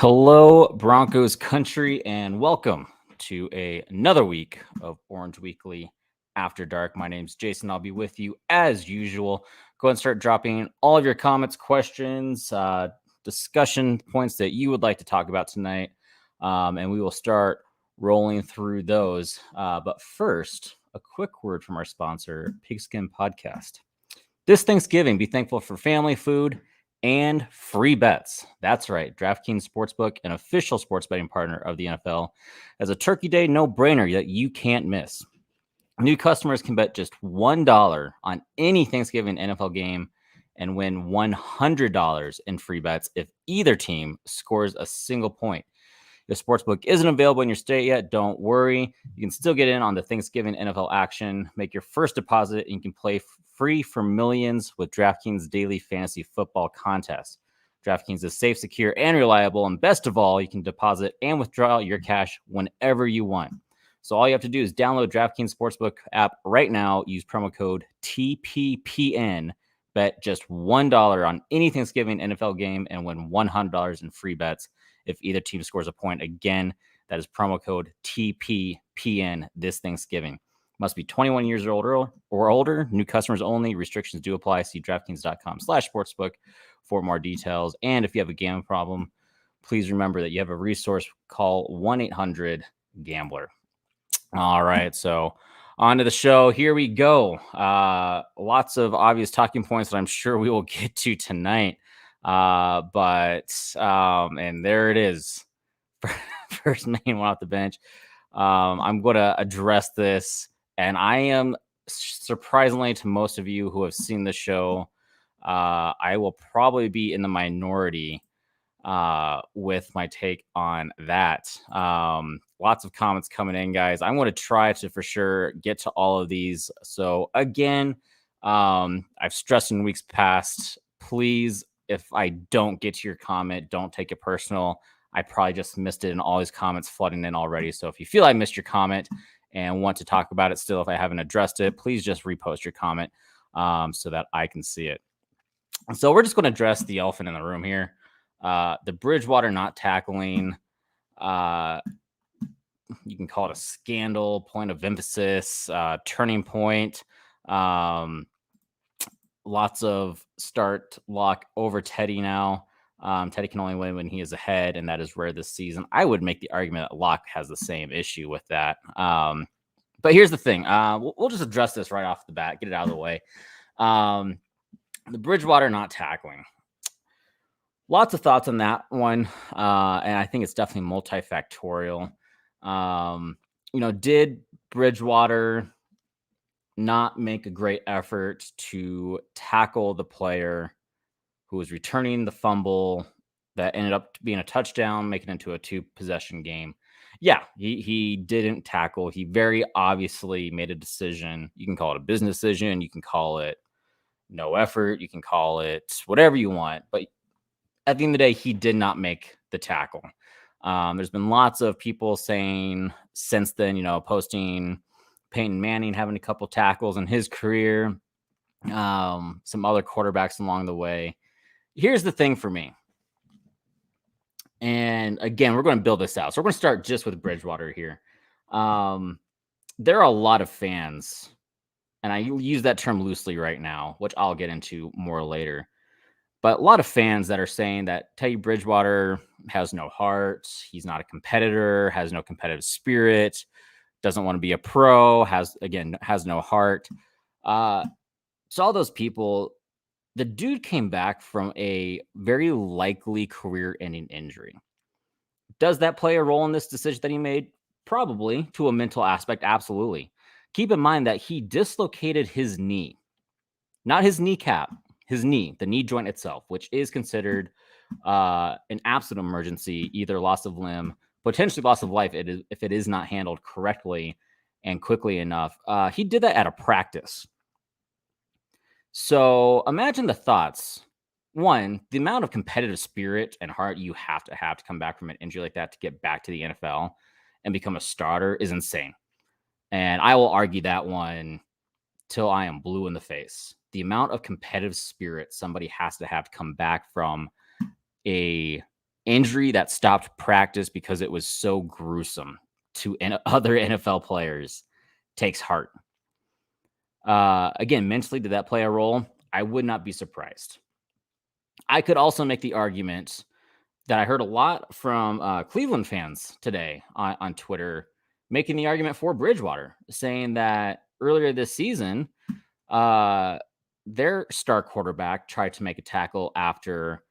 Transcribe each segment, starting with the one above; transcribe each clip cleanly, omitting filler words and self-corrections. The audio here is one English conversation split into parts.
Hello, Broncos country, and welcome to another week of Orange Weekly After Dark. My name's Jason. I'll be with you as usual. Go ahead and start dropping all of your comments, questions, discussion points that you would like to talk about tonight, and we will start rolling through those. But first, a quick word from our sponsor, Pigskin Podcast. This Thanksgiving, be thankful for family, food, and free bets. That's right. DraftKings Sportsbook, an official sports betting partner of the NFL, has a Turkey Day no-brainer that you can't miss. New customers can bet just $1 on any Thanksgiving NFL game and win $100 in free bets if either team scores a single point. If Sportsbook isn't available in your state yet, don't worry. You can still get in on the Thanksgiving NFL action. Make your first deposit and you can play free for millions with DraftKings Daily Fantasy Football Contest. DraftKings is safe, secure, and reliable. And best of all, you can deposit and withdraw your cash whenever you want. So all you have to do is download DraftKings Sportsbook app right now. Use promo code TPPN. Bet just $1 on any Thanksgiving NFL game and win $100 in free bets if either team scores a point. Again, that is promo code TPPN this Thanksgiving. Must be 21 years or older. New customers only. Restrictions do apply. See DraftKings.com/sportsbook for more details. And if you have a gambling problem, please remember that you have a resource. Call 1-800-GAMBLER. All right, so on to the show. Here we go. Lots of obvious talking points that I'm sure we will get to tonight. And there it is. First main one off the bench. I'm going to address this, and I am surprisingly to most of you who have seen the show, I will probably be in the minority with my take on that. Lots of comments coming in, guys. I'm going to try to for sure get to all of these. So again, I've stressed in weeks past, please, if I don't get to your comment, don't take it personal. I probably just missed it, and all these comments flooding in already. So if you feel I missed your comment and want to talk about it still, if I haven't addressed it, please just repost your comment so that I can see it. So we're just going to address the elephant in the room here. The Bridgewater not tackling. You can call it a scandal, point of emphasis, turning point. Lots of start Lock over Teddy now. Teddy can only win when he is ahead, and that is rare this season. I would make the argument that Lock has the same issue with that. But here's the thing. We'll just address this right off the bat, get it out of the way. The Bridgewater not tackling. Lots of thoughts on that one, and I think it's definitely multifactorial. Did Bridgewater not make a great effort to tackle the player who was returning the fumble that ended up being a touchdown, making it into a 2-possession game? Yeah, he didn't tackle. He very obviously made a decision. You can call it a business decision. You can call it no effort. You can call it whatever you want. But at the end of the day, he did not make the tackle. There's been lots of people saying since then, posting Peyton Manning having a couple tackles in his career, some other quarterbacks along the way. Here's the thing for me. And again, we're going to build this out. So we're going to start just with Bridgewater here. There are a lot of fans, and I use that term loosely right now, which I'll get into more later. But a lot of fans that are saying that Teddy Bridgewater has no heart, he's not a competitor, has no competitive spirit, doesn't want to be a pro, has no heart. So all those people, the dude came back from a very likely career-ending injury. Does that play a role in this decision that he made? Probably. To a mental aspect, absolutely. Keep in mind that he dislocated his knee, not his kneecap. His knee, the knee joint itself, which is considered an absolute emergency, either loss of limb, potentially loss of life if it is not handled correctly and quickly enough. He did that at a practice. So imagine the thoughts. One, the amount of competitive spirit and heart you have to come back from an injury like that to get back to the NFL and become a starter is insane. And I will argue that one till I am blue in the face. The amount of competitive spirit somebody has to come back from a injury that stopped practice because it was so gruesome to other NFL players takes heart. Again, mentally, did that play a role? I would not be surprised. I could also make the argument that I heard a lot from Cleveland fans today on Twitter making the argument for Bridgewater, saying that earlier this season, their star quarterback tried to make a tackle after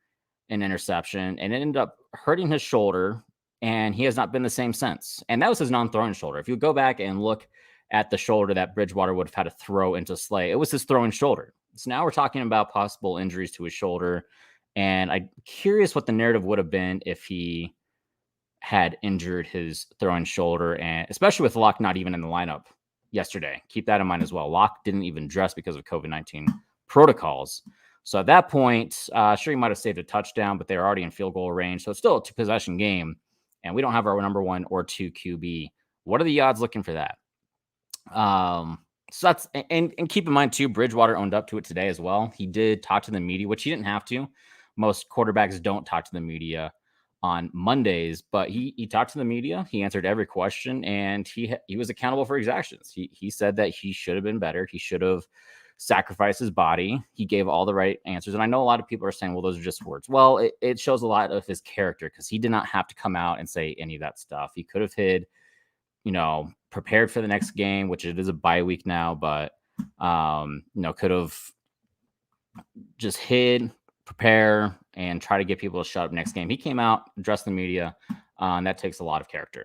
an interception and it ended up hurting his shoulder, and he has not been the same since. And that was his non-throwing shoulder. If you go back and look at the shoulder that Bridgewater would have had to throw into Slay, it was his throwing shoulder. So now we're talking about possible injuries to his shoulder. And I'm curious what the narrative would have been if he had injured his throwing shoulder, and especially with Locke not even in the lineup yesterday. Keep that in mind as well. Locke didn't even dress because of COVID-19 protocols. So at that point, sure, he might have saved a touchdown, but they were already in field goal range. So it's still a two-possession game, and we don't have our number 1 or 2 QB. What are the odds looking for that? So that's, and keep in mind too, Bridgewater owned up to it today as well. He did talk to the media, which he didn't have to. Most quarterbacks don't talk to the media on Mondays, but he talked to the media. He answered every question, and he was accountable for his actions. He said that he should have been better. He should have sacrificed his body. He gave all the right answers. And I know a lot of people are saying, well, those are just words. Well, it shows a lot of his character, because he did not have to come out and say any of that stuff. He could have hid, prepared for the next game, which it is a bye week now, but, could have just hid, prepare, and try to get people to shut up next game. He came out, addressed the media, and that takes a lot of character.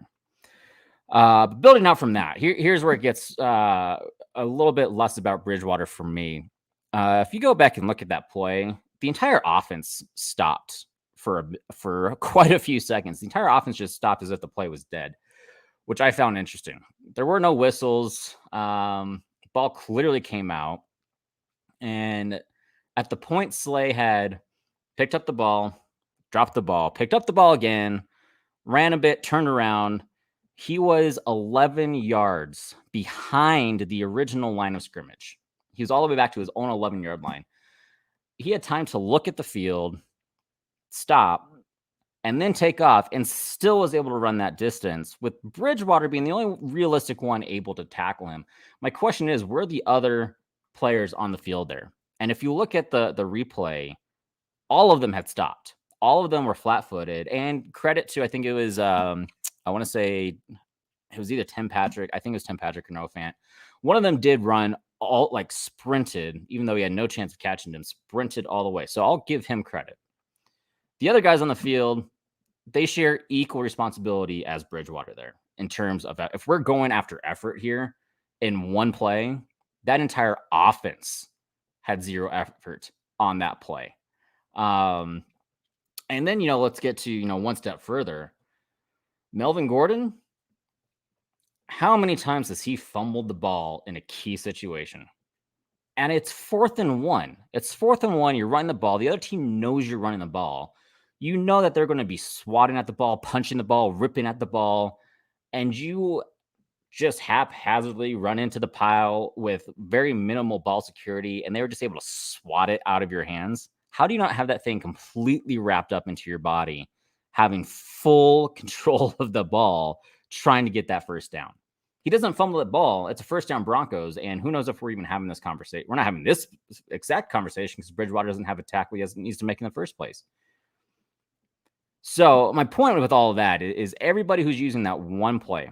Building out from that, here's where it gets a little bit less about Bridgewater for me. If you go back and look at that play, the entire offense stopped for quite a few seconds. The entire offense just stopped as if the play was dead, which I found interesting. There were no whistles. Ball clearly came out, and at the point Slay had picked up the ball, dropped the ball, picked up the ball again, ran a bit, turned around, he was 11 yards behind the original line of scrimmage. He was all the way back to his own 11-yard line. He had time to look at the field, stop, and then take off, and still was able to run that distance, with Bridgewater being the only realistic one able to tackle him. My question is, where are the other players on the field there? And if you look at the replay, all of them had stopped. All of them were flat-footed. And credit to, I think it was, I want to say it was either Tim Patrick. I think it was Tim Patrick or Noah Fant. One of them did run sprinted, even though he had no chance of catching him, sprinted all the way. So I'll give him credit. The other guys on the field, they share equal responsibility as Bridgewater there in terms of that. If we're going after effort here in one play, that entire offense had zero effort on that play. And then, let's get to, one step further. Melvin Gordon, how many times has he fumbled the ball in a key situation? And it's 4th and 1. It's 4th and 1. You're running the ball. The other team knows you're running the ball. You know that they're going to be swatting at the ball, punching the ball, ripping at the ball, and you just haphazardly run into the pile with very minimal ball security, and they were just able to swat it out of your hands. How do you not have that thing completely wrapped up into your body, having full control of the ball, trying to get that first down? He doesn't fumble the ball. It's a first down Broncos, and who knows if we're even having this conversation. We're not having this exact conversation because Bridgewater doesn't have a tackle he needs to make in the first place. So my point with all of that is everybody who's using that one play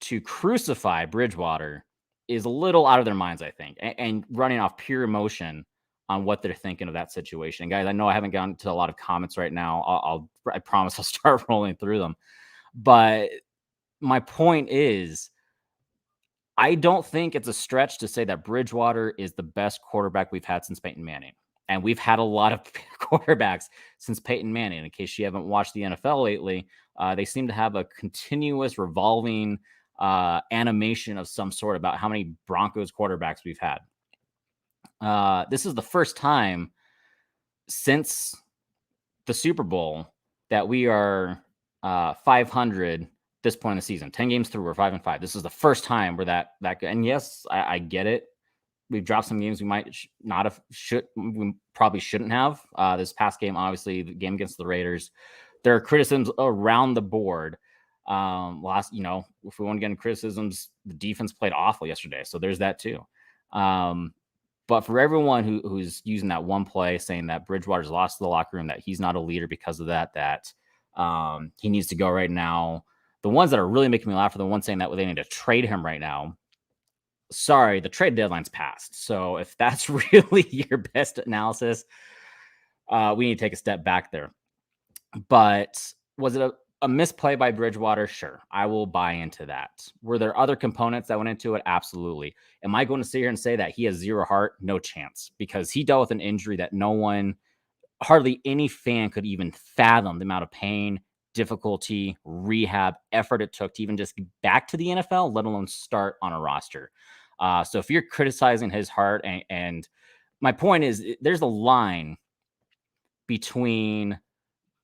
to crucify Bridgewater is a little out of their minds, I think, and running off pure emotion on what they're thinking of that situation. And guys, I know I haven't gotten to a lot of comments right now. I promise I'll start rolling through them. But my point is, I don't think it's a stretch to say that Bridgewater is the best quarterback we've had since Peyton Manning. And we've had a lot of quarterbacks since Peyton Manning. In case you haven't watched the NFL lately, they seem to have a continuous revolving animation of some sort about how many Broncos quarterbacks we've had. This is the first time since the Super Bowl that we are 500 this point in the season. 10 games through, we're 5-5. This is the first time where that and yes, I get it. we've dropped some games we might not have we probably shouldn't have. This past game, obviously, the game against the Raiders, there are criticisms around the board. If we want to get into criticisms, the defense played awful yesterday, so there's that too. But for everyone who's using that one play, saying that Bridgewater's lost to the locker room, that he's not a leader because of that he needs to go right now. The ones that are really making me laugh are the ones saying that they need to trade him right now. Sorry, the trade deadline's passed. So if that's really your best analysis, we need to take a step back there. But was it a misplay by Bridgewater? Sure, I will buy into that. Were there other components that went into it? Absolutely. Am I going to sit here and say that he has zero heart? No chance, because he dealt with an injury that hardly any fan could even fathom the amount of pain, difficulty, rehab, effort it took to even just get back to the NFL, let alone start on a roster. So if you're criticizing his heart, and my point is, there's a line between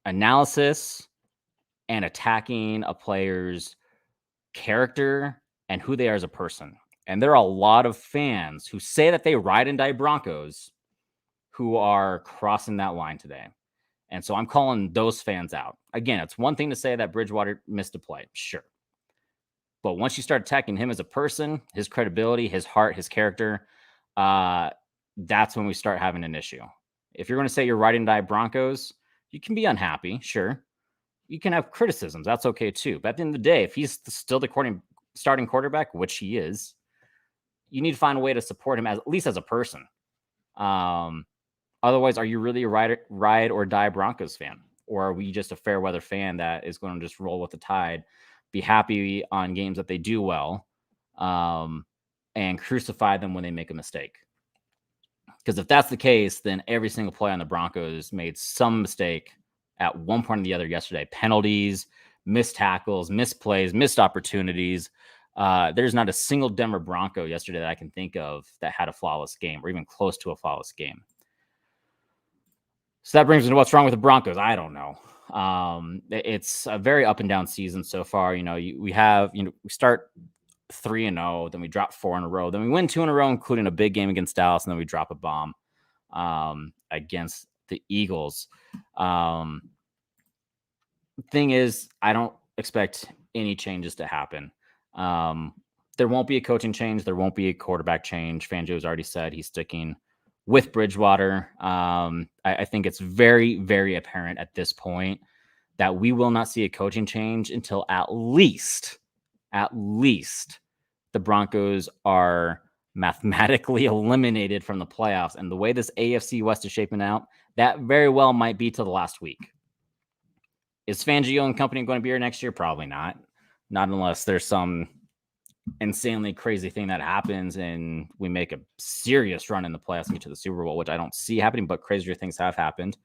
analysis and attacking a player's character and who they are as a person. And there are a lot of fans who say that they ride and die Broncos who are crossing that line today. And so I'm calling those fans out. Again, it's one thing to say that Bridgewater missed a play. Sure. But once you start attacking him as a person, his credibility, his heart, his character, that's when we start having an issue. If you're going to say you're riding and die Broncos, you can be unhappy. Sure. You can have criticisms. That's okay too. But at the end of the day, if he's still the starting quarterback, which he is, you need to find a way to support him at least as a person. Otherwise, are you really a ride or die Broncos fan? Or are we just a fair weather fan that is going to just roll with the tide, be happy on games that they do well, and crucify them when they make a mistake? Because if that's the case, then every single play on the Broncos made some mistake at one point or the other yesterday. Penalties, missed tackles, missed plays, missed opportunities. There's not a single Denver Bronco yesterday that I can think of that had a flawless game or even close to a flawless game. So that brings me to what's wrong with the Broncos. I don't know. It's a very up and down season so far. We start 3-0, then we drop 4 in a row, then we win 2 in a row, including a big game against Dallas, and then we drop a bomb against the Eagles. Thing is, I don't expect any changes to happen. There won't be a coaching change. There won't be a quarterback change. Fangio's already said he's sticking with Bridgewater. I think it's very, very apparent at this point that we will not see a coaching change until at least the Broncos are mathematically eliminated from the playoffs. And the way this AFC West is shaping out, that very well might be to the last week. Is Fangio and company going to be here next year? Probably not. Not unless there's some insanely crazy thing that happens and we make a serious run in the playoffs and get to the Super Bowl, which I don't see happening, but crazier things have happened.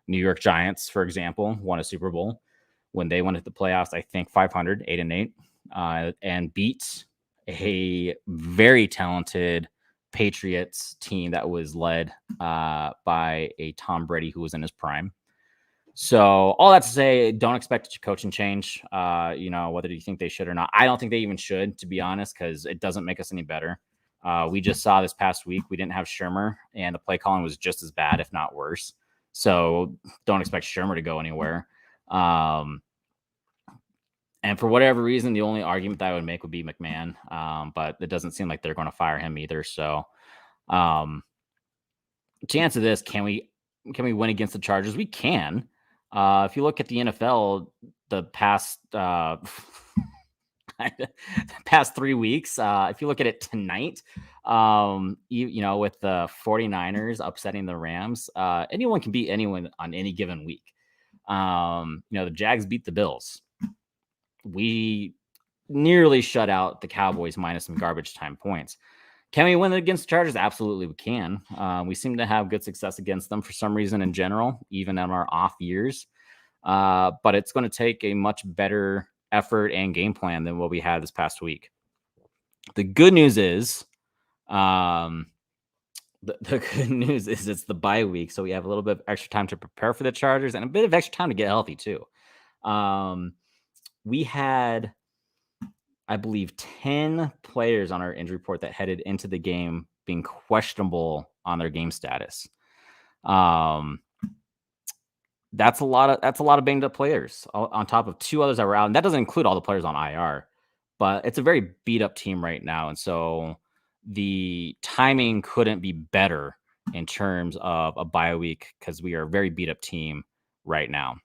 New York Giants, for example, won a Super Bowl when they went to the playoffs, I think 500, 8-8, and beat a very talented Patriots team that was led by a Tom Brady who was in his prime. So all that to say, don't expect a coaching change. Whether you think they should or not, I don't think they even should, to be honest, because it doesn't make us any better. We just saw this past week, we didn't have Shermer, and the play calling was just as bad, if not worse. So don't expect Shermer to go anywhere. And for whatever reason, the only argument that I would make would be McMahon. But it doesn't seem like they're going to fire him either. So to answer this, can we win against the Chargers? We can. If you look at the NFL, the past past 3 weeks, if you look at it tonight, with the 49ers upsetting the Rams, anyone can beat anyone on any given week. The Jags beat the Bills. We nearly shut out the Cowboys minus some garbage time points. Can we win against the Chargers? Absolutely, we can. We seem to have good success against them for some reason in general, even on our off years. But it's going to take a much better effort and game plan than what we had this past week. The good news is, the good news is it's the bye week, so we have a little bit of extra time to prepare for the Chargers and a bit of extra time to get healthy too. We had, I believe, 10 players on our injury report that headed into the game being questionable on their game status. That's a lot of banged up players on top of 2 others that were out, and that doesn't include all the players on IR. But it's a very beat up team right now, and so the timing couldn't be better in terms of a bye week because we are a very beat up team right now.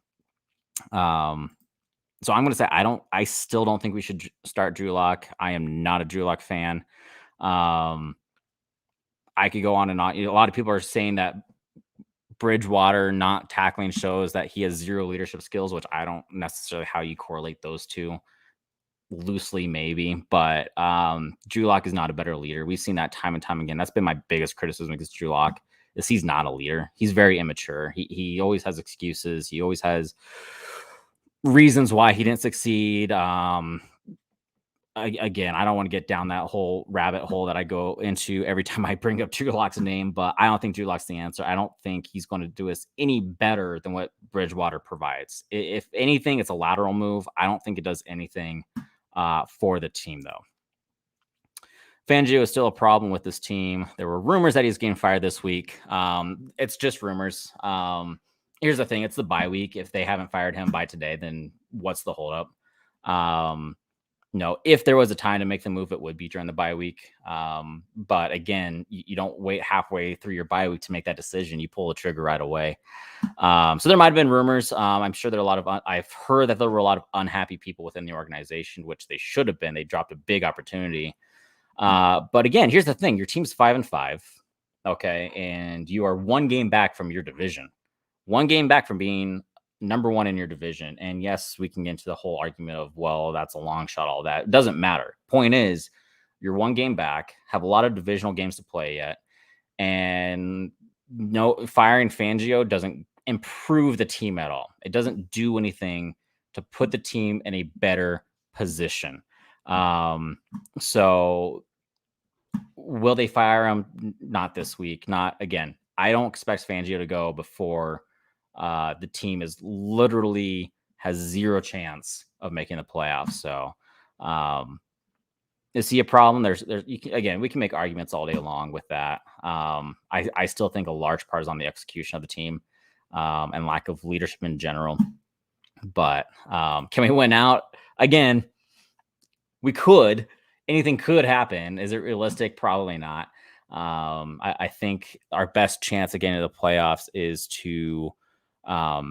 So I'm going to say I still don't think we should start Drew Lock. I am not a Drew Lock fan. I could go on and on. A lot of people are saying that Bridgewater not tackling shows that he has zero leadership skills, which I don't necessarily how you correlate those two. Loosely, maybe, but Drew Lock is not a better leader. We've seen that time and time again. That's been my biggest criticism against Drew Lock is he's not a leader. He's very immature. He always has excuses. He always has reasons why he didn't succeed. Again, I don't want to get down that whole rabbit hole that I go into every time I bring up Drew Lock's name, but I don't think Drew Lock's the answer. I don't think he's going to do us any better than what Bridgewater provides. If anything, it's a lateral move. I don't think it does anything for the team, though. Fangio is still a problem with this team. There were rumors that he's getting fired this week. It's just rumors. Here's the thing. It's the bye week. If they haven't fired him by today, then what's the holdup? No, if there was a time to make the move, it would be during the bye week. But again, you don't wait halfway through your bye week to make that decision. You pull the trigger right away. So there might have been rumors. I'm sure there are a lot of, I've heard that there were a lot of unhappy people within the organization, which they should have been. They dropped a big opportunity. But again, here's the thing. Your team's 5-5. Okay. And you are 1 game back from your division, 1 game back from being number 1 in your division. And yes, we can get into the whole argument of, well, that's a long shot, all that. It doesn't matter. Point is, you're 1 game back, have a lot of divisional games to play yet. And no, firing Fangio doesn't improve the team at all. It doesn't do anything to put the team in a better position. So will they fire him? Not this week. Not again. I don't expect Fangio to go before the team is literally has 0 chance of making the playoffs. So is he a problem? Again, we can make arguments all day long with that. I still think a large part is on the execution of the team and lack of leadership in general. But can we win out? Again, we could. Anything could happen. Is it realistic? Probably not. I think our best chance of getting to the playoffs is to not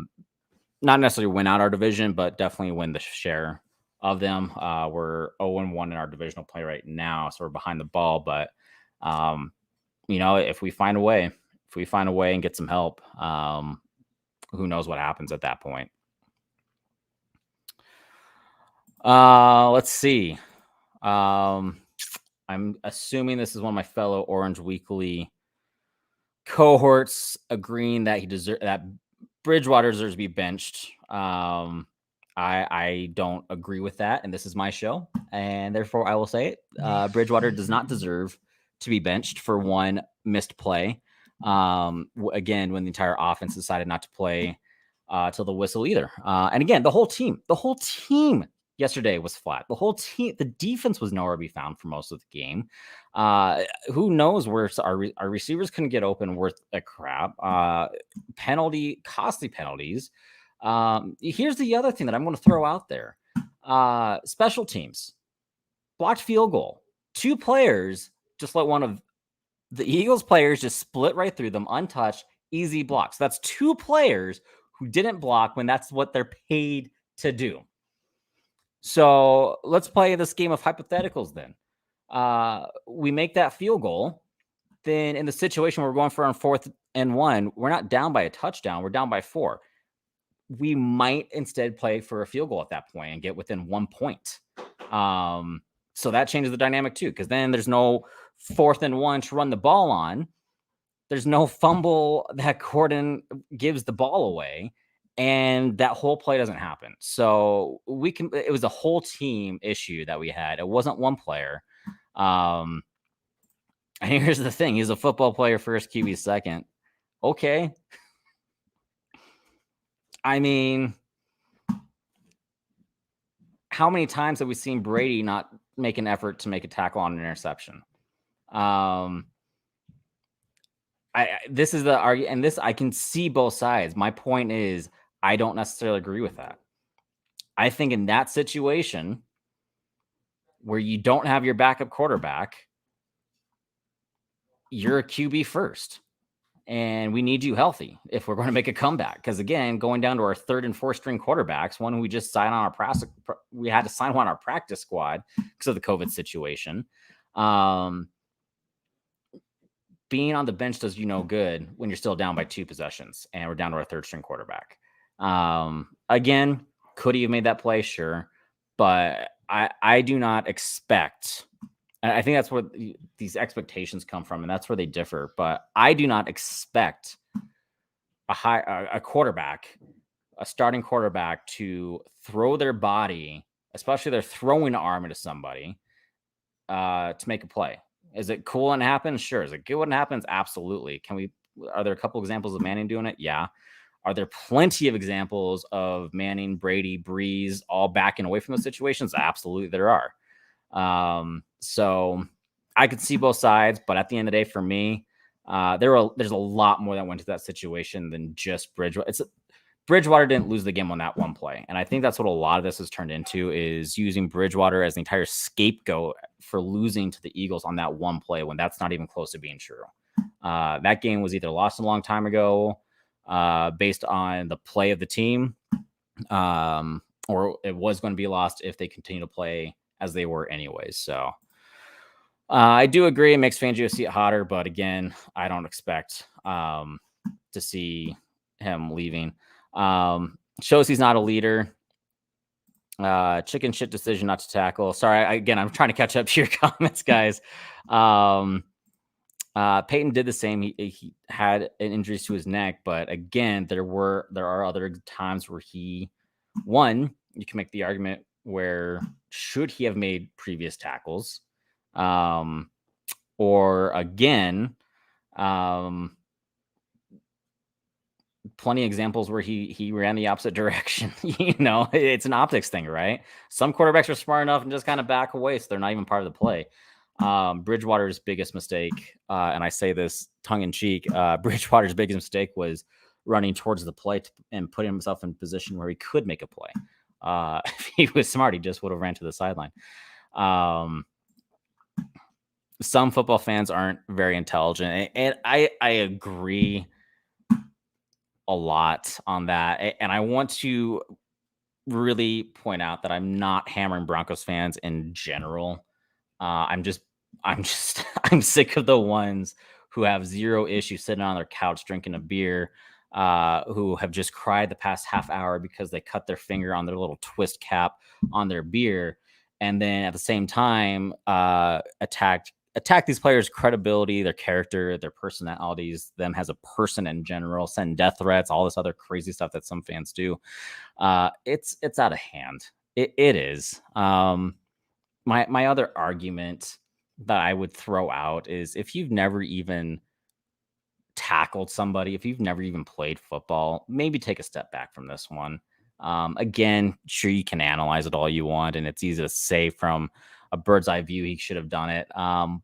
necessarily win out our division, but definitely win the share of them. We're 0-1 in our divisional play right now, so we're behind the ball. But if we find a way, and get some help, who knows what happens at that point? Let's see. I'm assuming this is one of my fellow Orange Weekly cohorts agreeing that that Bridgewater deserves to be benched. I don't agree with that, and this is my show, and therefore I will say it. Bridgewater does not deserve to be benched for 1 missed play. Again, when the entire offense decided not to play till the whistle either. And again, the whole team yesterday was flat. The whole team, the defense was nowhere to be found for most of the game. Who knows where our receivers couldn't get open worth a crap. Costly penalties. Here's the other thing that I'm going to throw out there. Special teams, blocked field goal. 2 players just let one of the Eagles players just split right through them, untouched, easy blocks. That's 2 players who didn't block when that's what they're paid to do. So let's play this game of hypotheticals then. We make that field goal. Then in the situation where we're going for on 4th and 1, we're not down by a touchdown. We're down by 4. We might instead play for a field goal at that point and get within 1 point. So that changes the dynamic too, because then there's no 4th and 1 to run the ball on. There's no fumble that Gordon gives the ball away. And that whole play doesn't happen. So it was a whole team issue that we had. It wasn't 1 player. And here's the thing. He's a football player first, QB second. Okay. I mean, how many times have we seen Brady not make an effort to make a tackle on an interception? This is the argument, and this I can see both sides. My point is, I don't necessarily agree with that. I think in that situation where you don't have your backup quarterback, you're a QB first. And we need you healthy if we're going to make a comeback. Because again, going down to our third and fourth string quarterbacks, one we just signed on we had to sign one on our practice squad because of the COVID situation. Being on the bench does you no good when you're still down by 2 possessions and we're down to our third string quarterback. Again, could he have made that play? Sure. But I do not expect, and I think that's where these expectations come from, and that's where they differ. But I do not expect a quarterback, a starting quarterback, to throw their body, especially their throwing arm, into somebody to make a play. Is it cool when it happens? Sure. Is it good when it happens? Absolutely. Are there a couple examples of Manning doing it? Yeah. Are there plenty of examples of Manning, Brady, Breeze all backing away from those situations? Absolutely, there are. So I could see both sides, but at the end of the day, for me, there's a lot more that went to that situation than just Bridgewater. Bridgewater didn't lose the game on that one play. And I think that's what a lot of this has turned into, is using Bridgewater as the entire scapegoat for losing to the Eagles on that one play when that's not even close to being true. That game was either lost a long time ago based on the play of the team, or it was going to be lost if they continue to play as they were anyways. So I do agree it makes Fangio see it hotter, but again, I don't expect to see him leaving. Shows he's not a leader. Chicken shit decision not to tackle. Sorry, again, I'm trying to catch up to your comments, guys. Peyton did the same. He had an injury to his neck, but again, there are other times where you can make the argument where should he have made previous tackles, or again, plenty of examples where he ran the opposite direction. It's an optics thing, right? Some quarterbacks are smart enough and just kind of back away, so they're not even part of the play. Bridgewater's biggest mistake, and I say this tongue in cheek, Bridgewater's biggest mistake was running towards the play and putting himself in a position where he could make a play. If he was smart, he just would have ran to the sideline. Some football fans aren't very intelligent, and I agree a lot on that. And I want to really point out that I'm not hammering Broncos fans in general. I'm sick of the ones who have zero issue sitting on their couch drinking a beer, who have just cried the past half hour because they cut their finger on their little twist cap on their beer, and then at the same time attack these players' credibility, their character, their personalities, them as a person in general, send death threats, all this other crazy stuff that some fans do. It's out of hand. It is. My other argument that I would throw out is, if you've never even tackled somebody, if you've never even played football, maybe take a step back from this one. Again, sure, you can analyze it all you want, and it's easy to say from a bird's eye view he should have done it.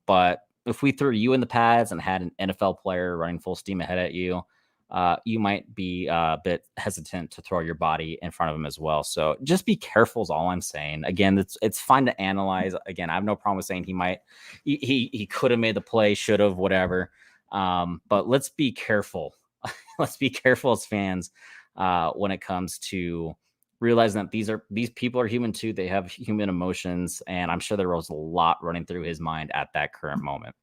But if we threw you in the pads and had an NFL player running full steam ahead at you, you might be a bit hesitant to throw your body in front of him as well. So just be careful is all I'm saying. Again, it's fine to analyze. Again, I have no problem with saying he could have made the play, should have, whatever. But let's be careful. Let's be careful as fans when it comes to realizing that these people are human too. They have human emotions, and I'm sure there was a lot running through his mind at that current moment.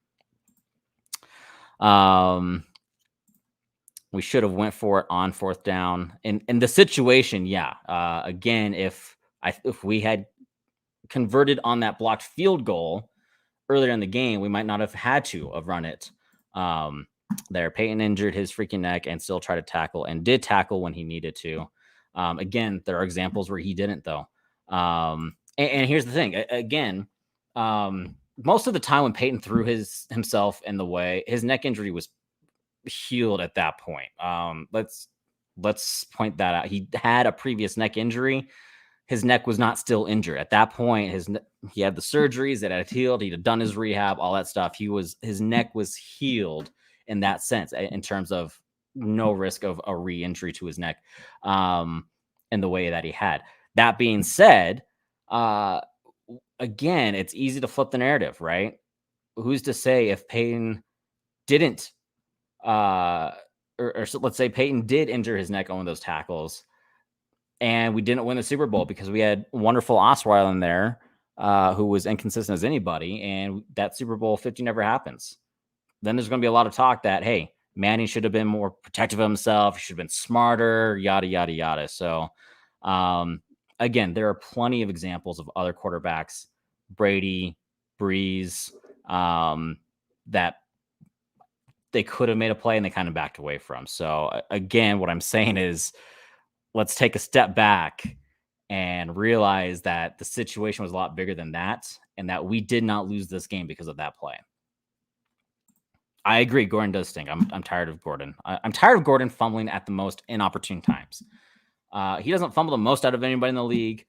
We should have went for it on fourth down. In the situation, yeah. Again, if we had converted on that blocked field goal earlier in the game, we might not have had to have run it there. Peyton injured his freaking neck and still tried to tackle, and did tackle when he needed to. Again, there are examples where he didn't, though. And here's the thing. Again, most of the time when Peyton threw himself in the way, his neck injury was healed at that point. Let's point that out. He had a previous neck injury. His neck was not still injured at that point. He had the surgeries that had healed. He'd done his rehab, all that stuff. His neck was healed, in that sense, in terms of no risk of a re-injury to his neck in the way that he had. That being said, again, it's easy to flip the narrative, right? Who's to say if Peyton didn't, or so let's say Peyton did injure his neck on those tackles, and we didn't win the Super Bowl because we had wonderful Osweiler in there, who was inconsistent as anybody, and that Super Bowl 50 never happens. Then there's going to be a lot of talk that, hey, Manning should have been more protective of himself. He should have been smarter, yada, yada, yada. So, again, there are plenty of examples of other quarterbacks, Brady, Breeze, that they could have made a play and they kind of backed away from. So, again, what I'm saying is let's take a step back and realize that the situation was a lot bigger than that and that we did not lose this game because of that play. I agree. Gordon does stink. I'm tired of Gordon. I'm tired of Gordon fumbling at the most inopportune times. He doesn't fumble the most out of anybody in the league,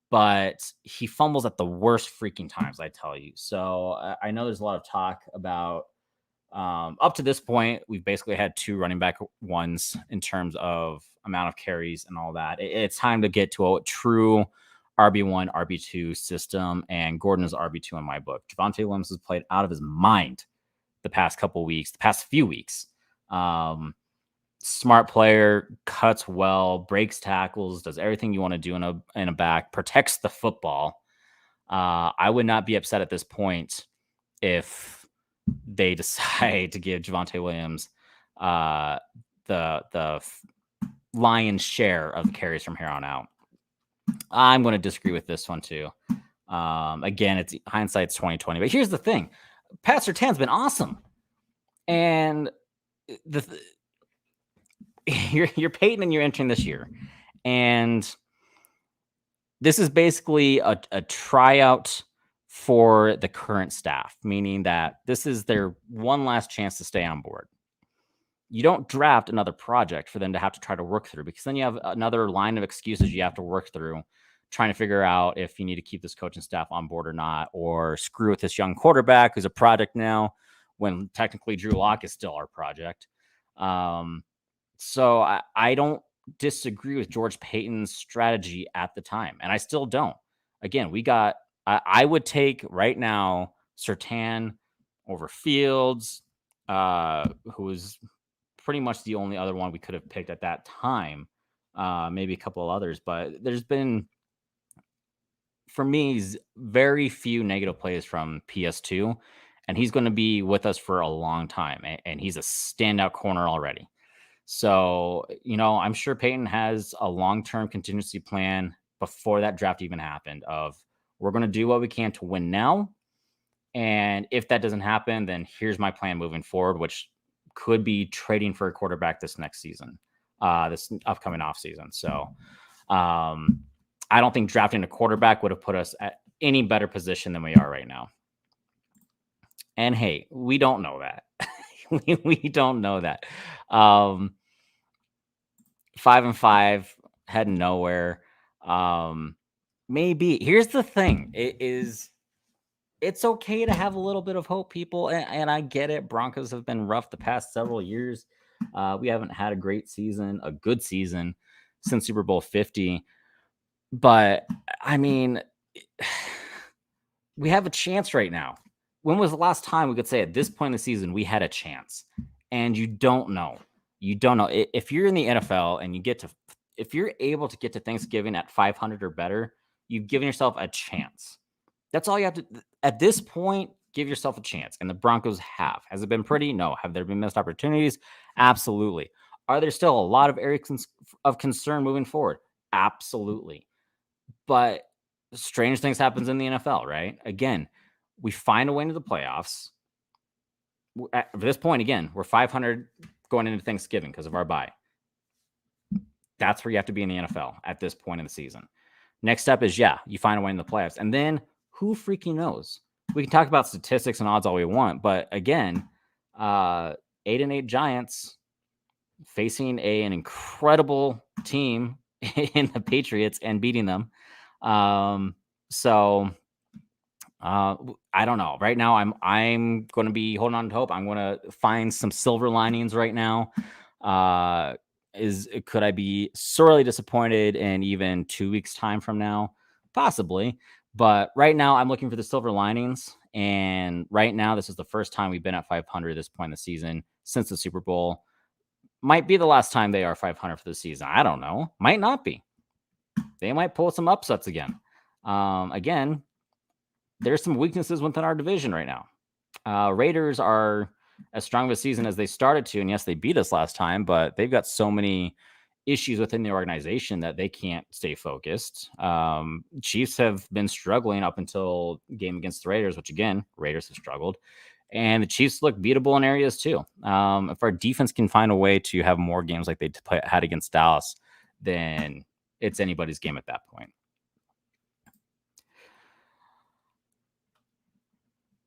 but he fumbles at the worst freaking times, I tell you. So I know there's a lot of talk about up to this point, we've basically had 2 running back ones in terms of amount of carries and all that. It's time to get to a true RB1, RB2 system, and Gordon is RB2 in my book. Javonte Williams has played out of his mind the past few weeks. Smart player, cuts well, breaks tackles, does everything you want to do in a back, protects the football. I would not be upset at this point if they decide to give Javonte Williams the lion's share of the carries from here on out. I'm going to disagree with this one too. Again, it's hindsight's 2020. But here's the thing: Pat Surtain's been awesome, and you're Peyton and you're entering this year, and this is basically a tryout for the current staff, meaning that this is their one last chance to stay on board. You don't draft another project for them to have to try to work through, because then you have another line of excuses you have to work through, trying to figure out if you need to keep this coaching staff on board or not, or screw with this young quarterback who's a project now, when technically Drew Lock is still our project. So I don't disagree with George Payton's strategy at the time, and I still don't. Again, I would take right now Surtain over Fields, who is pretty much the only other one we could have picked at that time. Maybe a couple of others, but there's been, for me, very few negative plays from PS2, and he's going to be with us for a long time, and he's a standout corner already. So, I'm sure Peyton has a long-term contingency plan before that draft even happened of, we're going to do what we can to win now. And if that doesn't happen, then here's my plan moving forward, which could be trading for a quarterback this next season, this upcoming offseason. So I don't think drafting a quarterback would have put us at any better position than we are right now. And hey, we don't know that. we don't know that. 5-5, heading nowhere. Maybe. Here's the thing. It's okay to have a little bit of hope, people. And I get it. Broncos have been rough the past several years. We haven't had a good season since Super Bowl 50. But I mean, we have a chance right now. When was the last time we could say at this point in the season we had a chance? And you don't know. You don't know. If you're in the NFL and if you're able to get to Thanksgiving at 500 or better, you've given yourself a chance. That's all you have to, at this point, give yourself a chance. And the Broncos have. Has it been pretty? No. Have there been missed opportunities? Absolutely. Are there still a lot of areas of concern moving forward? Absolutely. But strange things happens in the NFL, right? Again, we find a way into the playoffs. At this point, again, we're 500 going into Thanksgiving because of our bye. That's where you have to be in the NFL at this point in the season. Next step is, you find a way in the playoffs. And then who freaking knows? We can talk about statistics and odds all we want. But again, 8-8 Giants facing an incredible team in the Patriots and beating them. So I don't know. Right now, I'm going to be holding on to hope. I'm going to find some silver linings right now. Uh, could I be sorely disappointed in even 2 weeks time from now? Possibly, but right now I'm looking for the silver linings. And right now, this is the first time we've been at 500 at this point in the season since the Super Bowl. Might be the last time they are 500 for the season. I don't know. Might not be. They might pull some upsets again. Again, there's some weaknesses within our division right now. Raiders are as strong of a season as they started to, and yes, they beat us last time, but they've got so many issues within the organization that they can't stay focused. Chiefs have been struggling up until game against the Raiders, which again, Raiders have struggled, and the Chiefs look beatable in areas too. If our defense can find a way to have more games like they had against Dallas, then it's anybody's game at that point.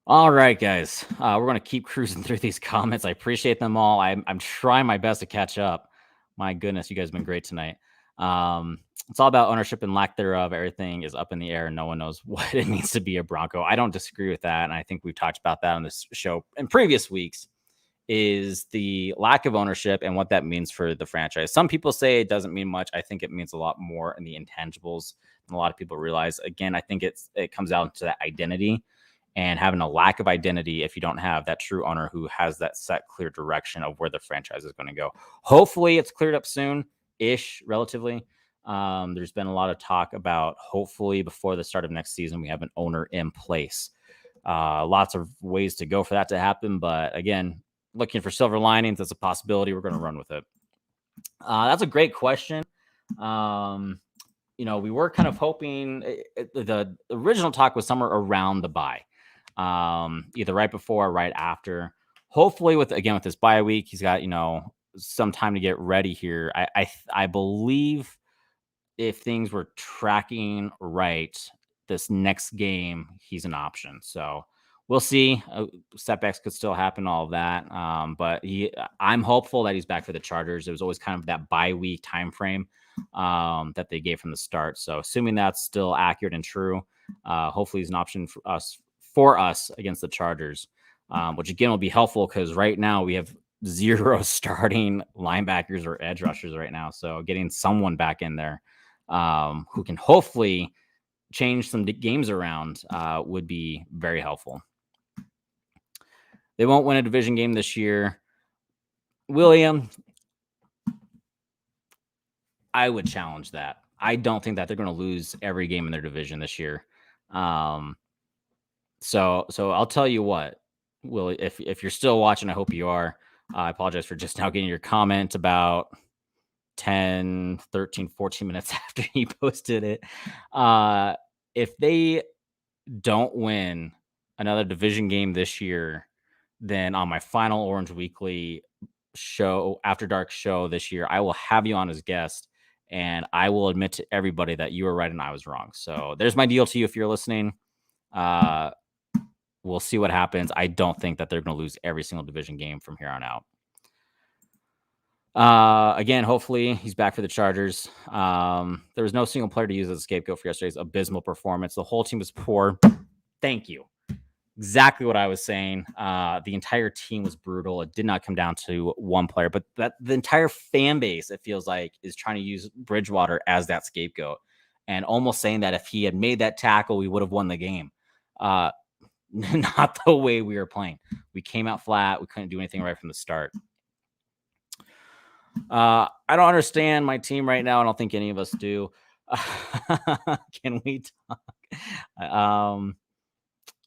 All right, guys. We're going to keep cruising through these comments. I appreciate them all. I'm trying my best to catch up. My goodness, you guys have been great tonight. It's all about ownership and lack thereof. Everything is up in the air and no one knows what it means to be a Bronco. I don't disagree with that. And I think we've talked about that on this show in previous weeks, is the lack of ownership and what that means for the franchise. Some people say it doesn't mean much. I think it means a lot more in the intangibles than a lot of people realize. Again, I think it comes down to that identity and having a lack of identity if you don't have that true owner who has that set clear direction of where the franchise is going to go. Hopefully it's cleared up soon-ish, relatively. There's been a lot of talk about hopefully before the start of next season, we have an owner in place. Lots of ways to go for that to happen. But again, looking for silver linings, that's a possibility. We're going to run with it. That's a great question. We were kind of hoping the original talk was somewhere around the bye. Either right before or right after. Hopefully, with this bye week, he's got some time to get ready here. I believe if things were tracking right, this next game he's an option. So we'll see. Setbacks could still happen, all of that. But I'm hopeful that he's back for the Chargers. It was always kind of that bye week time frame that they gave from the start. So assuming that's still accurate and true, hopefully he's an option for us against the Chargers, which again will be helpful because right now we have 0 starting linebackers or edge rushers right now. So getting someone back in there who can hopefully change some games around would be very helpful. They won't win a division game this year. William, I would challenge that. I don't think that they're going to lose every game in their division this year. So I'll tell you what, Will, if you're still watching, I hope you are. I apologize for just now getting your comment about 10, 13, 14 minutes after he posted it. If they don't win another division game this year, then on my final Orange Weekly show, After Dark show this year, I will have you on as guest, and I will admit to everybody that you were right and I was wrong. So there's my deal to you if you're listening. We'll see what happens. I don't think that they're going to lose every single division game from here on out. Again, hopefully he's back for the Chargers. There was no single player to use as a scapegoat for yesterday's abysmal performance. The whole team was poor. Thank you. Exactly what I was saying. The entire team was brutal. It did not come down to one player, but that the entire fan base, it feels like, is trying to use Bridgewater as that scapegoat and almost saying that if he had made that tackle, we would have won the game. Not the way we were playing. We came out flat. We couldn't do anything right from the start. I don't understand my team right now. I don't think any of us do. Can we talk?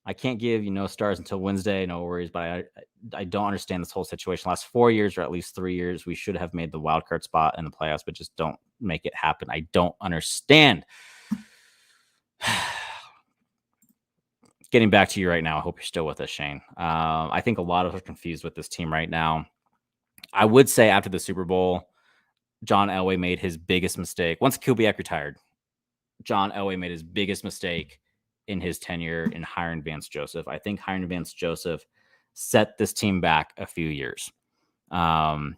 I can't give stars until Wednesday. No worries, but I don't understand this whole situation. Last 4 years or at least 3 years, we should have made the wild card spot in the playoffs, but just don't make it happen. I don't understand. Getting back to you right now. I hope you're still with us, Shane. I think a lot of us are confused with this team right now. I would say after the Super Bowl, John Elway made his biggest mistake. Once Kubiak retired, John Elway made his biggest mistake in his tenure in hiring Vance Joseph. I think hiring Vance Joseph set this team back a few years. I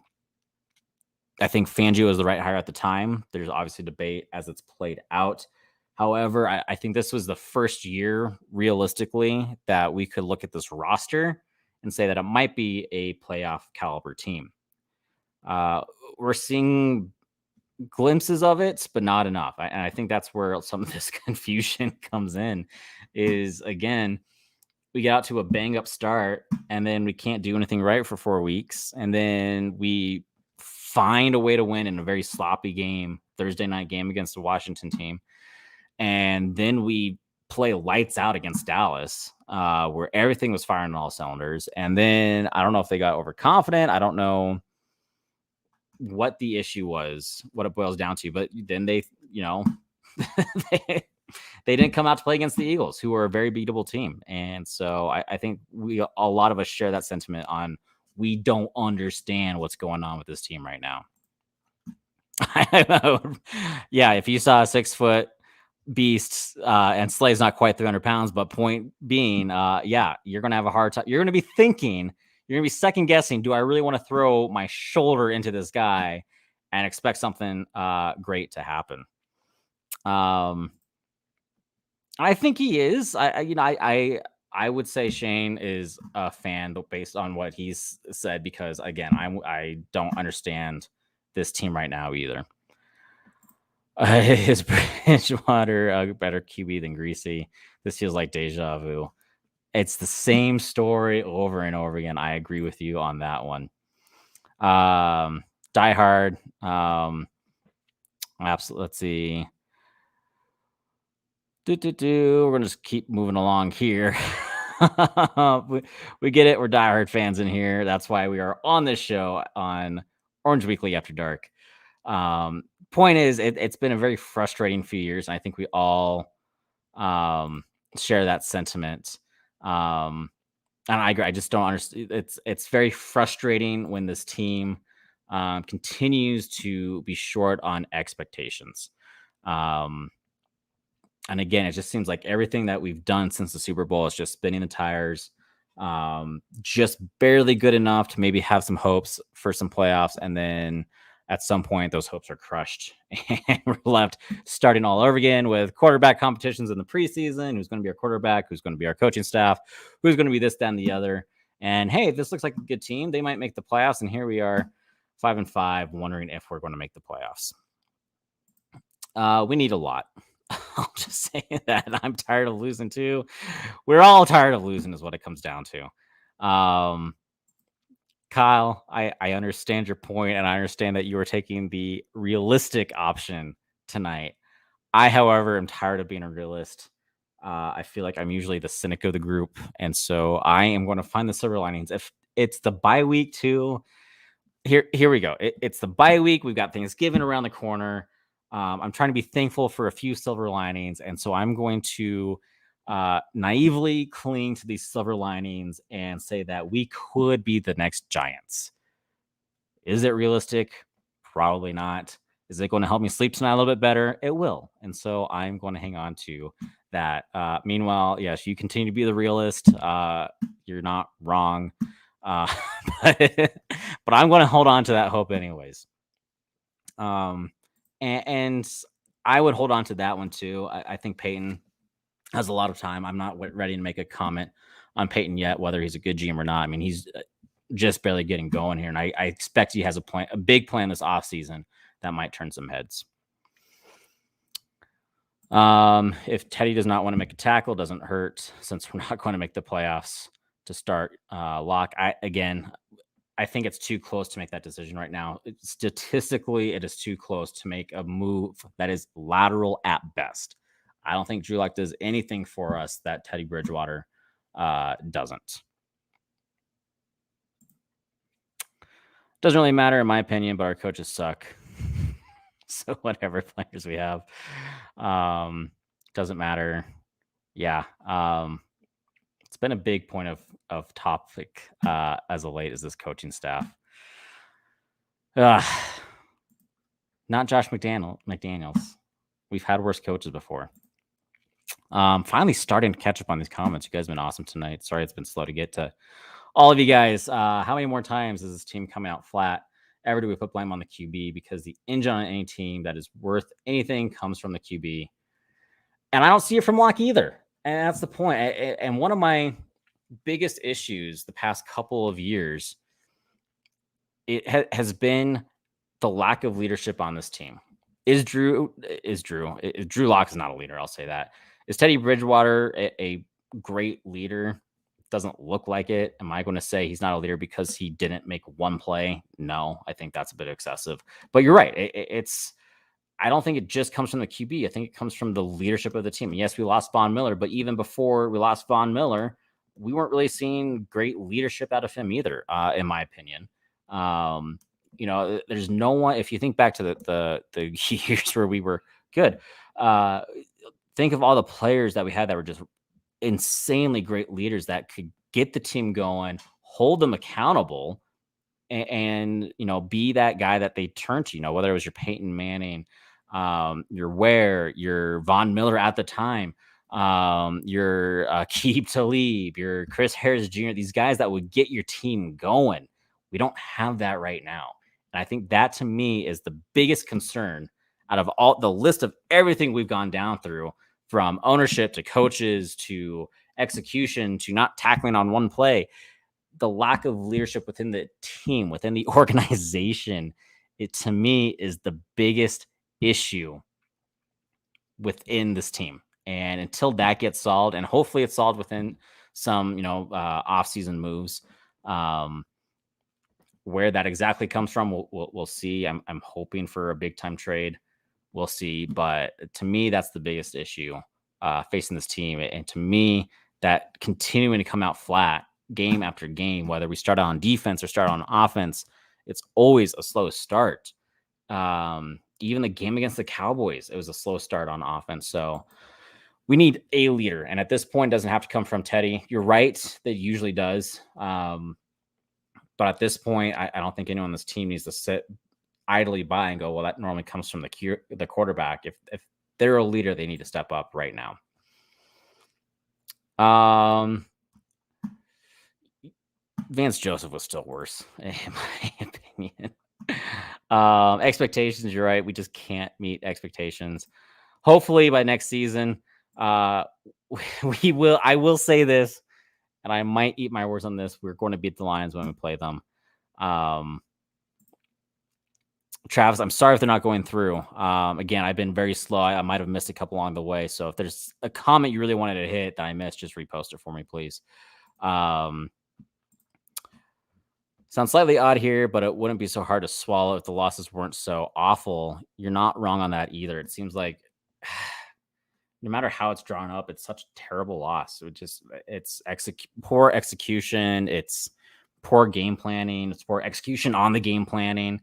think Fangio was the right hire at the time. There's obviously debate as it's played out. However, I think this was the first year, realistically, that we could look at this roster and say that it might be a playoff caliber team. Uh, we're seeing glimpses of it, but not enough. And I think that's where some of this confusion comes in. Is again, we get out to a bang up start, and then we can't do anything right for 4 weeks, and then we find a way to win in a very sloppy game, Thursday night game against the Washington team. And then we play lights out against Dallas, where everything was firing on all cylinders. And then I don't know if they got overconfident. I don't know what the issue was, what it boils down to. But then they, they, they didn't come out to play against the Eagles, who are a very beatable team. And so I think a lot of us share that sentiment on we don't understand what's going on with this team right now. Yeah, if you saw a 6-foot beast and Slay's not quite 300 pounds, but point being, you're going to have a hard time. You're going to be thinking, you're going to be second guessing, do I really want to throw my shoulder into this guy and expect something great to happen? I think he is. I would say Shane is a fan based on what he's said, because again, I don't understand this team right now either. Is Bridgewater a better QB than Greasy? This feels like deja vu. It's the same story over and over again. I agree with you on that one. Die Hard. Absolutely. Let's see. We're gonna just keep moving along here. we get it. We're diehard fans in here. That's why we are on this show on Orange Weekly After Dark. Point is, it's been a very frustrating few years. And I think we all share that sentiment. And I agree. I just don't understand. It's very frustrating when this team continues to be short on expectations. And again, it just seems like everything that we've done since the Super Bowl is just spinning the tires, just barely good enough to maybe have some hopes for some playoffs. And then at some point, those hopes are crushed and we're left starting all over again with quarterback competitions in the preseason. Who's going to be our quarterback? Who's going to be our coaching staff? Who's going to be this, that, and the other? And hey, this looks like a good team. They might make the playoffs. And here we are, 5-5, wondering if we're going to make the playoffs. We need a lot. I'll just say that I'm tired of losing too. We're all tired of losing is what it comes down to. Kyle, I understand your point, and I understand that you are taking the realistic option tonight. I, however, am tired of being a realist. I feel like I'm usually the cynic of the group, and so I am going to find the silver linings. If it's the bye week too, here we go. It's the bye week. We've got Thanksgiving around the corner. I'm trying to be thankful for a few silver linings. And so I'm going to naively cling to these silver linings and say that we could be the next Giants. Is it realistic? Probably not. Is it going to help me sleep tonight a little bit better? It will. And so I'm going to hang on to that. Meanwhile, yes, you continue to be the realist. You're not wrong. But I'm going to hold on to that hope anyways. And I would hold on to that one too. I think Peyton has a lot of time. I'm not ready to make a comment on Peyton yet, whether he's a good GM or not. I mean, he's just barely getting going here, and I expect he has a big plan this offseason that might turn some heads. If Teddy does not want to make a tackle, doesn't hurt, since we're not going to make the playoffs to start Lock. I think it's too close to make that decision right now. Statistically, it is too close to make a move that is lateral at best. I don't think Drew Lock does anything for us that Teddy Bridgewater doesn't. Doesn't really matter in my opinion, but our coaches suck. So whatever players we have, doesn't matter. Yeah. It's been a big point of topic as of late is this coaching staff. Not Josh McDaniels. We've had worse coaches before. Finally starting to catch up on these comments. You guys have been awesome tonight. Sorry it's been slow to get to all of you guys. How many more times is this team coming out flat? Ever do we put blame on the QB? Because the engine on any team that is worth anything comes from the QB. And I don't see it from Locke either. And that's the point. And one of my biggest issues the past couple of years, has been the lack of leadership on this team. Drew Lock is not a leader. I'll say that. Is Teddy Bridgewater a great leader? Doesn't look like it. Am I going to say he's not a leader because he didn't make one play? No, I think that's a bit excessive. But you're right. I don't think it just comes from the QB. I think it comes from the leadership of the team. And yes, we lost Von Miller, but even before we lost Von Miller, we weren't really seeing great leadership out of him either, in my opinion. There's no one. If you think back to the years where we were good, think of all the players that we had that were just insanely great leaders that could get the team going, hold them accountable, and be that guy that they turn to. Whether it was your Peyton Manning, your Ware, your Von Miller at the time, your Aqib Talib, your Chris Harris Jr., these guys that would get your team going. We don't have that right now. And I think that to me is the biggest concern out of all the list of everything we've gone down through, from ownership to coaches to execution to not tackling on one play. The lack of leadership within the team, within the organization, it to me is the biggest issue within this team. And until that gets solved, and hopefully it's solved within some, off-season moves, where that exactly comes from, we'll see. I'm hoping for a big-time trade. We'll see. But to me, that's the biggest issue facing this team. And to me, that continuing to come out flat game after game, whether we start on defense or start on offense, it's always a slow start. Even the game against the Cowboys, it was a slow start on offense. So we need a leader. And at this point, it doesn't have to come from Teddy. You're right, that it usually does. But at this point, I don't think anyone on this team needs to sit idly by and go, well, that normally comes from the quarterback. If they're a leader, they need to step up right now. Vance Joseph was still worse, in my opinion. Expectations, you're right. We just can't meet expectations. Hopefully by next season, we will. I will say this, and I might eat my words on this. We're going to beat the Lions when we play them. Travis, I'm sorry if they're not going through. Again, I've been very slow. I might have missed a couple along the way. So if there's a comment you really wanted to hit that I missed, just repost it for me, please. Sounds slightly odd here, but it wouldn't be so hard to swallow if the losses weren't so awful. You're not wrong on that either. It seems like no matter how it's drawn up, it's such a terrible loss. It's poor execution. It's poor game planning. It's poor execution on the game planning.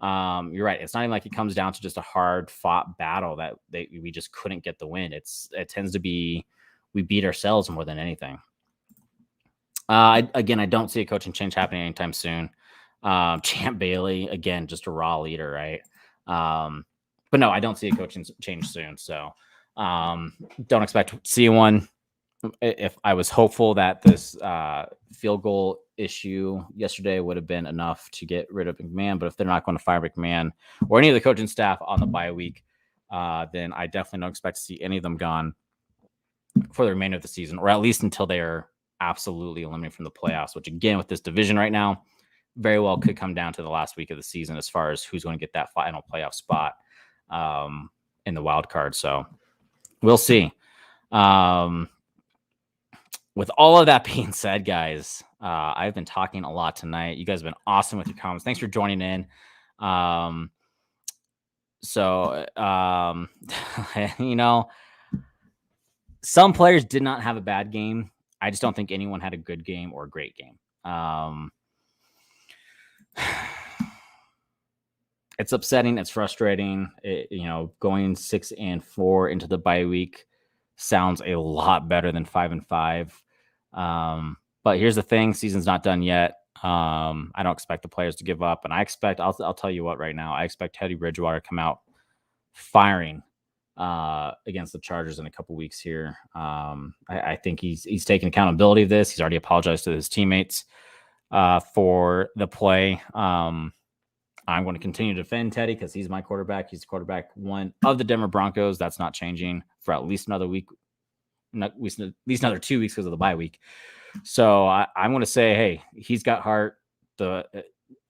You're right. It's not even like it comes down to just a hard fought battle that we just couldn't get the win. It tends to be we beat ourselves more than anything. I don't see a coaching change happening anytime soon. Champ Bailey, again, just a raw leader, right? But no, I don't see a coaching change soon. So don't expect to see one. If I was hopeful that this field goal issue yesterday would have been enough to get rid of McMahon, but if they're not going to fire McMahon or any of the coaching staff on the bye week, then I definitely don't expect to see any of them gone for the remainder of the season, or at least until they are absolutely eliminated from the playoffs, which again, with this division right now, very well could come down to the last week of the season as far as who's going to get that final playoff spot in the wild card. So we'll see. With all of that being said, guys, I've been talking a lot tonight. You guys have been awesome with your comments. Thanks for joining in. Some players did not have a bad game. I just don't think anyone had a good game or a great game. It's upsetting. It's frustrating. Going 6-4 into the bye week sounds a lot better than 5-5. But here's the thing: season's not done yet. I don't expect the players to give up, and I'll tell you what right now. I expect Teddy Bridgewater to come out firing against the Chargers in a couple weeks here. I think he's taking accountability of this. He's already apologized to his teammates for the play. I'm going to continue to defend Teddy because he's my quarterback. He's quarterback one of the Denver Broncos. That's not changing for at least another week, at least another 2 weeks because of the bye week. So I'm going to say, hey, he's got heart.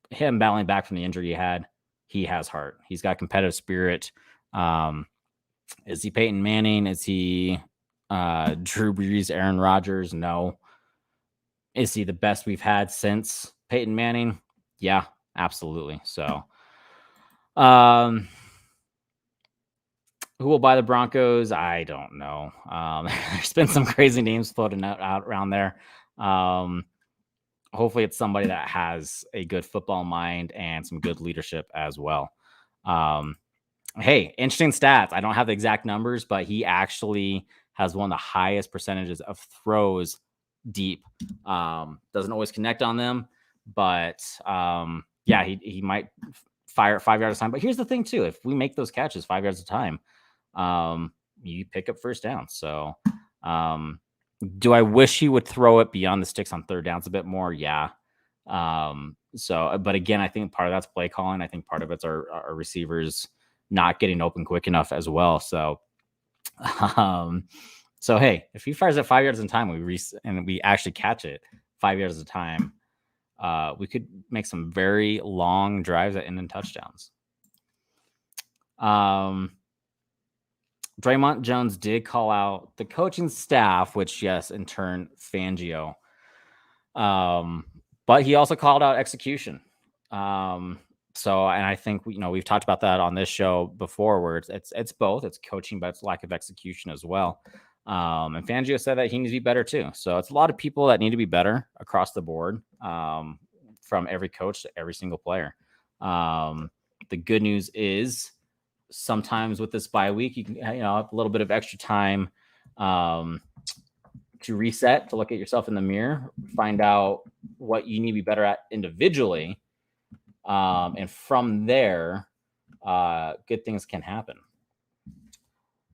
Him battling back from the injury he has heart. He's got competitive spirit. Is he Peyton Manning? Is he Drew Brees, Aaron Rodgers? No. Is he the best we've had since Peyton Manning? Yeah, absolutely. So, who will buy the Broncos? I don't know. There's been some crazy names floating out around there. Hopefully it's somebody that has a good football mind and some good leadership as well. Hey, interesting stats. I don't have the exact numbers, but he actually has one of the highest percentages of throws deep. Doesn't always connect on them, but yeah, he might fire 5 yards a time. But here's the thing too: if we make those catches 5 yards a time, you pick up first down. So, do I wish he would throw it beyond the sticks on third downs a bit more? Yeah. But again, I think part of that's play calling. I think part of it's our receivers not getting open quick enough as well. So, hey, if he fires it 5 yards at a time, we actually catch it 5 yards at a time, we could make some very long drives that end in touchdowns. Draymond Jones did call out the coaching staff, which yes, in turn Fangio. But he also called out execution. So, and I think we've talked about that on this show before, where it's both, it's coaching, but it's lack of execution as well. And Fangio said that he needs to be better too. So it's a lot of people that need to be better across the board, from every coach to every single player. The good news is sometimes with this bye week, you can have a little bit of extra time to reset, to look at yourself in the mirror, find out what you need to be better at individually. And from there, good things can happen.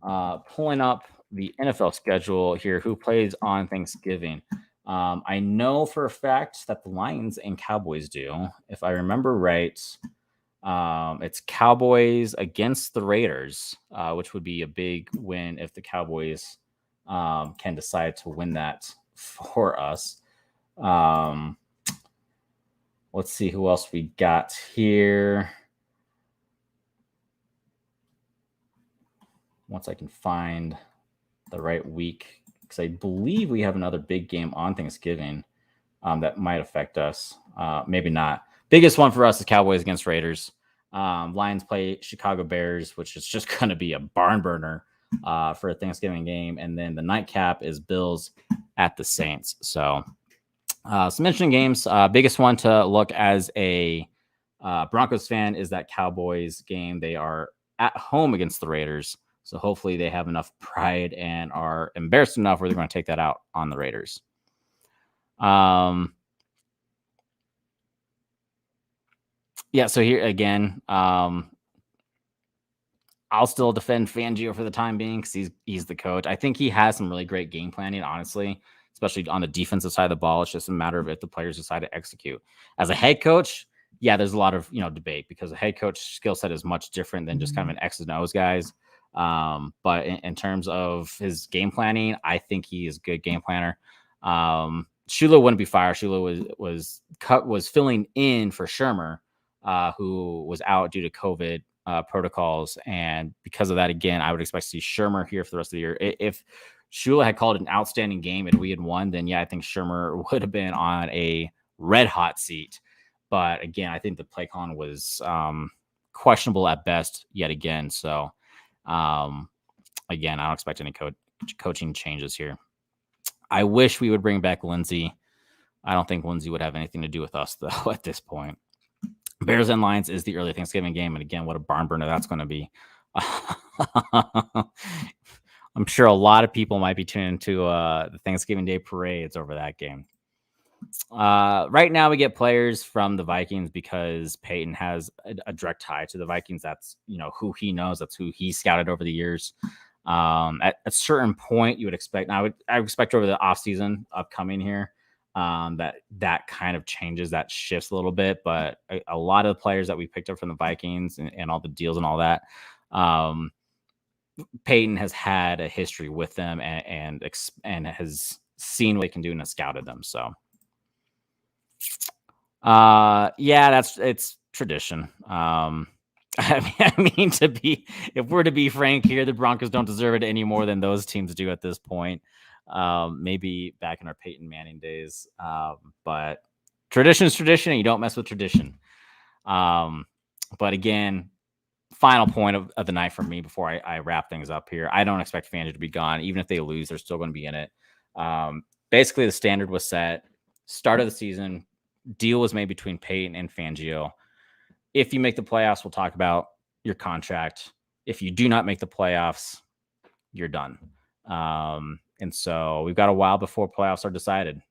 Pulling up the NFL schedule here, who plays on Thanksgiving. I know for a fact that the Lions and Cowboys do. If I remember right, it's Cowboys against the Raiders, which would be a big win if the Cowboys can decide to win that for us. Let's see who else we got here. Once I can find the right week, because I believe we have another big game on Thanksgiving that might affect us. Maybe not. Biggest one for us is Cowboys against Raiders. Lions play Chicago Bears, which is just going to be a barn burner for a Thanksgiving game. And then the nightcap is Bills at the Saints. So some interesting games. Biggest one to look as a Broncos fan is that Cowboys game. They are at home against the Raiders. So hopefully they have enough pride and are embarrassed enough where they're going to take that out on the Raiders. Yeah, so here again, I'll still defend Fangio for the time being because he's the coach. I think he has some really great game planning, honestly, especially on the defensive side of the ball. It's just a matter of if the players decide to execute. As a head coach, yeah, there's a lot of debate because a head coach skill set is much different than just kind of an X's and O's guys. But in terms of his game planning, I think he is a good game planner. Shula wouldn't be fired. Shula was filling in for Shermer, who was out due to COVID protocols. And because of that, again, I would expect to see Shermer here for the rest of the year. If Shula had called an outstanding game and we had won, then yeah, I think Shermer would have been on a red hot seat. But again, I think the play calling was questionable at best yet again. So again, I don't expect any coaching changes here. I wish we would bring back Lindsey. I don't think Lindsey would have anything to do with us, though, at this point. Bears and Lions is the early Thanksgiving game. And again, what a barn burner that's going to be. I'm sure a lot of people might be tuning into the Thanksgiving Day parades over that game. Right now, we get players from the Vikings because Peyton has a direct tie to the Vikings. That's who he knows. That's who he scouted over the years. At a certain point, you would expect. Now, I would expect over the offseason upcoming here, that kind of changes, that shifts a little bit. But a lot of the players that we picked up from the Vikings and all the deals and all that, Peyton has had a history with them and has seen what they can do and has scouted them. So, yeah, it's tradition. I mean, if we're to be frank here, the Broncos don't deserve it any more than those teams do at this point. Maybe back in our Peyton Manning days. But tradition is tradition, and you don't mess with tradition. But again, final point of the night for me before I wrap things up here. I don't expect Fangio to be gone. Even if they lose, they're still going to be in it. Basically, the standard was set. Start of the season, deal was made between Peyton and Fangio. If you make the playoffs, we'll talk about your contract. If you do not make the playoffs, you're done. And so we've got a while before playoffs are decided,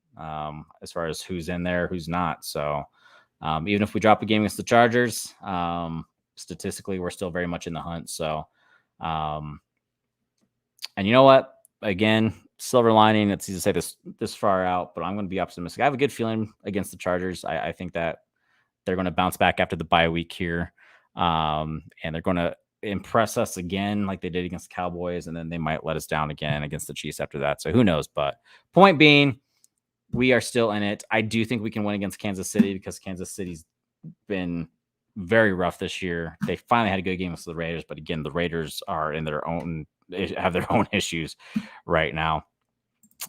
as far as who's in there, who's not. So even if we drop a game against the Chargers, statistically, we're still very much in the hunt. So, and you know what? Again, silver lining. It's easy to say this far out, but I'm going to be optimistic. I have a good feeling against the Chargers. I think that they're going to bounce back after the bye week here, and they're going to impress us again like they did against the Cowboys, and then they might let us down again against the Chiefs after that. So who knows? But point being, we are still in it. I do think we can win against Kansas City because Kansas City's been very rough this year. They finally had a good game against the Raiders, but again, the Raiders are have their own issues right now.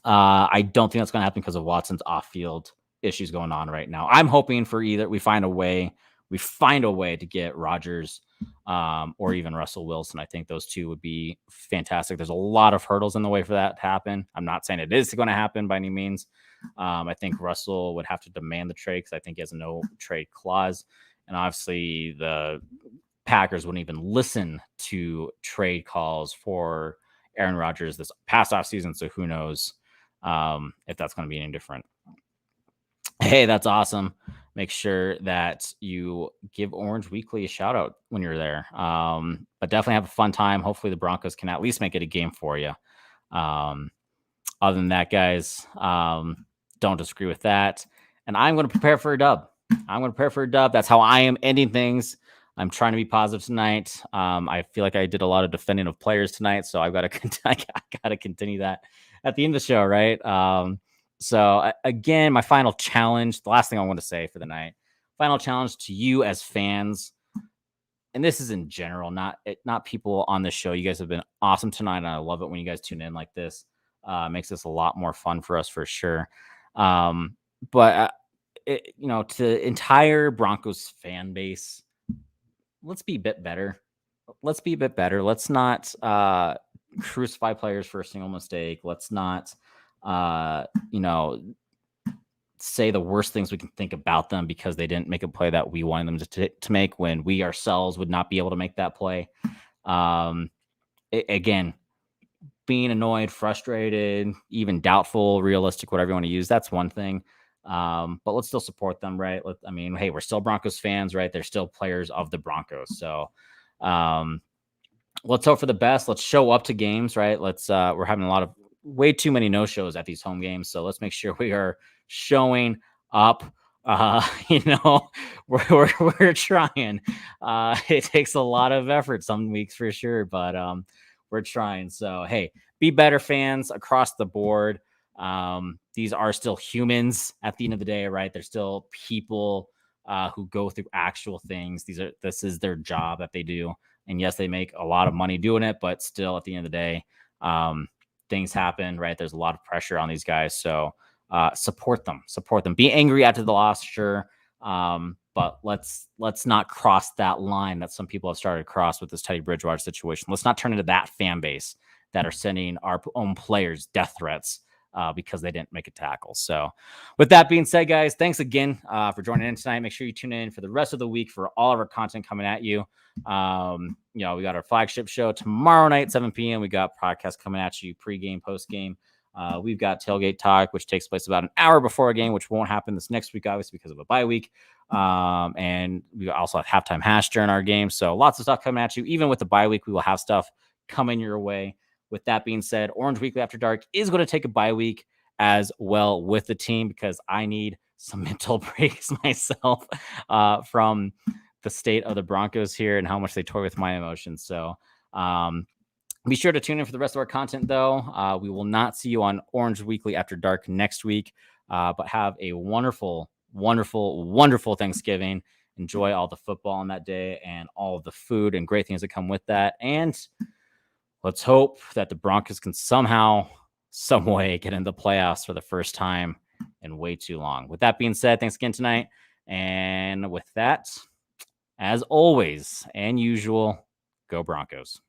I don't think that's going to happen because of Watson's off-field issues going on right now. I'm hoping for either we find a way to get Rodgers or even Russell Wilson. I think those two would be fantastic. There's a lot of hurdles in the way for that to happen. I'm not saying it is going to happen by any means. I think Russell would have to demand the trade because I think he has a no trade clause. And obviously the Packers wouldn't even listen to trade calls for Aaron Rodgers this past offseason. So who knows if that's going to be any different. Hey, that's awesome. Make sure that you give Orange Weekly a shout out when you're there. But definitely have a fun time. Hopefully the Broncos can at least make it a game for you. Other than that, guys, don't disagree with that. And I'm going to prepare for a dub. That's how I am ending things. I'm trying to be positive tonight. I feel like I did a lot of defending of players tonight, so I've got to continue that at the end of the show, right? So again, my final challenge, the last thing I want to say for the night, final challenge to you as fans, and this is in general, not people on the show. You guys have been awesome tonight, and I love it when you guys tune in like this. Makes this a lot more fun for us for sure. But to the entire Broncos fan base, let's be a bit better. Let's not crucify players for a single mistake. Let's not say the worst things we can think about them because they didn't make a play that we wanted them to make when we ourselves would not be able to make that play. Again, being annoyed, frustrated, even doubtful, realistic, whatever you want to use, that's one thing. But let's still support them, right? Hey, we're still Broncos fans, right? They're still players of the Broncos. So let's hope for the best. Let's show up to games, right? We're having way too many no-shows at these home games. So let's make sure we are showing up. We're trying. It takes a lot of effort some weeks for sure, but we're trying. So, hey, be better fans across the board. These are still humans at the end of the day, right? They're still people who go through actual things. This is their job that they do. And yes, they make a lot of money doing it, but still at the end of the day, things happen, right? There's a lot of pressure on these guys. So support them. Be angry after the loss, sure. But let's not cross that line that some people have started to cross with this Teddy Bridgewater situation. Let's not turn into that fan base that are sending our own players death threats because they didn't make a tackle. So with that being said, guys, thanks again for joining in tonight. Make sure you tune in for the rest of the week for all of our content coming at you. We got our flagship show tomorrow night, 7 p.m. We got podcasts coming at you pregame, postgame. We've got Tailgate Talk, which takes place about an hour before a game, which won't happen this next week, obviously, because of a bye week. And we also have halftime hash during our game. So lots of stuff coming at you. Even with the bye week, we will have stuff coming your way. With that being said, Orange Weekly After Dark is going to take a bye week as well with the team, because I need some mental breaks myself from the state of the Broncos here and how much they toy with my emotions. So be sure to tune in for the rest of our content, though. We will not see you on Orange Weekly After Dark next week, but have a wonderful, wonderful, wonderful Thanksgiving. Enjoy all the football on that day and all of the food and great things that come with that. And let's hope that the Broncos can somehow, some way get into the playoffs for the first time in way too long. With that being said, thanks again tonight. And with that, as always and usual, go Broncos.